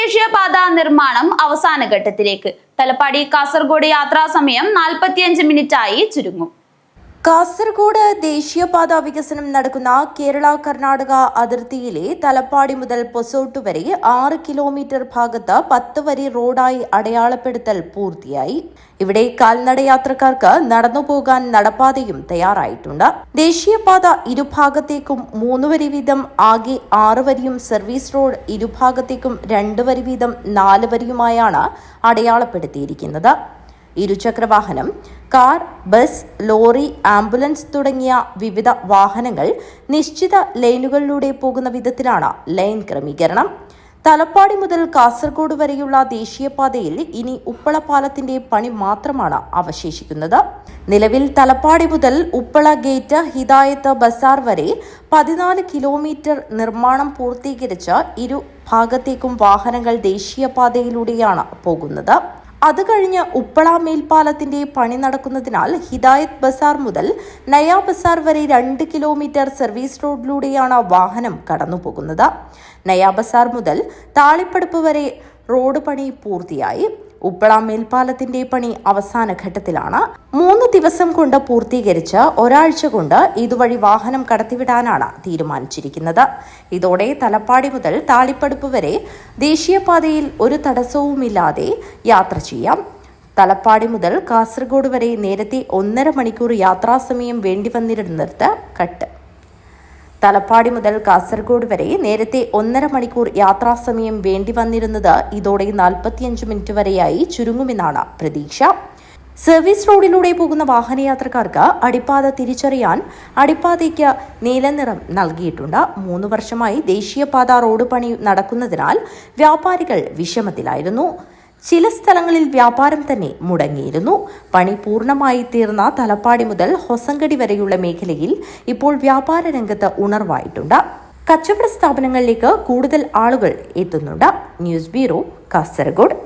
ദേശീയപാത നിർമ്മാണം അവസാന ഘട്ടത്തിലേക്ക്. തലപ്പാടി കാസർഗോഡ് യാത്രാസമയം 45 മിനിറ്റായി ചുരുങ്ങും. കാസർഗോഡ് ദേശീയപാത വികസനം നടക്കുന്ന കേരള-കർണാടക അതിർത്തിയിലെ തലപ്പാടി മുതൽ പൊസോട്ട് വരെ 6 കിലോമീറ്റർ ഭാഗത്ത് 10 വരി റോഡായി അടയാളപ്പെടുത്തൽ പൂർത്തിയായി. ഇവിടെ കാൽനടയാത്രക്കാർക്ക് നടന്നുപോകാൻ നടപ്പാതയും തയ്യാറായിട്ടുണ്ട്. ദേശീയപാത ഇരുഭാഗത്തേക്കും 3 വരി വീതം ആകെ 6 വരിയും സർവീസ് റോഡ് ഇരുഭാഗത്തേക്കും 2 വരി വീതം 4 വരിയുമായാണ് അടയാളപ്പെടുത്തിയിരിക്കുന്നത്. ഇരുചക്രവാഹനം, കാർ, ബസ്, ലോറി, ആംബുലൻസ് തുടങ്ങിയ വിവിധ വാഹനങ്ങൾ നിശ്ചിത ലൈനുകളിലൂടെ പോകുന്ന വിധത്തിലാണ് ലൈൻ ക്രമീകരണം. തലപ്പാടി മുതൽ കാസർഗോഡ് വരെയുള്ള ദേശീയപാതയിൽ ഇനി ഉപ്പള പാലത്തിന്റെ പണി മാത്രമാണ് അവശേഷിക്കുന്നത്. നിലവിൽ തലപ്പാടി മുതൽ ഉപ്പള ഗേറ്റ് ഹിദായത്ത് ബസാർ വരെ 14 കിലോമീറ്റർ നിർമ്മാണം പൂർത്തീകരിച്ച് ഇരു ഭാഗത്തേക്കും വാഹനങ്ങൾ ദേശീയപാതയിലൂടെയാണ് പോകുന്നത്. അത് കഴിഞ്ഞ് ഉപ്പള മേൽപ്പാലത്തിന്റെ പണി നടക്കുന്നതിനാൽ ഹിദായത്ത് ബസാർ മുതൽ നയാ ബസാർ വരെ 2 കിലോമീറ്റർ സർവീസ് റോഡിലൂടെയാണ് വാഹനം കടന്നുപോകുന്നത്. നയാ ബസാർ മുതൽ താളിപ്പടുപ്പ് വരെ റോഡ് പണി പൂർത്തിയായി. ഉപ്പള മേൽപ്പാലത്തിന്റെ പണി അവസാന ഘട്ടത്തിലാണ്. 3 ദിവസം കൊണ്ട് പൂർത്തീകരിച്ച് ഒരാഴ്ച കൊണ്ട് ഇതുവഴി വാഹനം കടത്തിവിടാനാണ് തീരുമാനിച്ചിരിക്കുന്നത്. ഇതോടെ തലപ്പാടി മുതൽ താളിപ്പടുപ്പ് വരെ ദേശീയപാതയിൽ ഒരു തടസ്സവുമില്ലാതെ യാത്ര ചെയ്യാം. തലപ്പാടി മുതൽ കാസർഗോഡ് വരെ നേരത്തെ 1.5 മണിക്കൂർ യാത്രാസമയം വേണ്ടിവന്നിരുന്നിടത്ത് കട്ട്. തലപ്പാടി മുതൽ കാസർഗോഡ് വരെ നേരത്തെ 1.5 മണിക്കൂർ യാത്രാസമയം വേണ്ടിവന്നിരുന്നത് ഇതോടെ 45 മിനിറ്റ് വരെയായി ചുരുങ്ങുമെന്നാണ് പ്രതീക്ഷ. സർവീസ് റോഡിലൂടെ പോകുന്ന വാഹനയാത്രക്കാർക്ക് അടിപ്പാത തിരിച്ചറിയാൻ അടിപ്പാതയ്ക്ക് നീലനിറം നൽകിയിട്ടുണ്ട്. 3 വർഷമായി ദേശീയപാത റോഡ് പണി നടക്കുന്നതിനാൽ വ്യാപാരികൾ വിഷമത്തിലായിരുന്നു. ചില സ്ഥലങ്ങളിൽ വ്യാപാരം തന്നെ മുടങ്ങിയിരുന്നു. പണി പൂർണ്ണമായി തീർന്ന തലപ്പാടി മുതൽ ഹൊസങ്കടി വരെയുള്ള മേഖലയിൽ ഇപ്പോൾ വ്യാപാര രംഗത്ത് ഉണർവായിട്ടുണ്ട്. കച്ചവട സ്ഥാപനങ്ങളിലേക്ക് കൂടുതൽ ആളുകൾ എത്തുന്നുണ്ട്. News bureau, Kasaragod.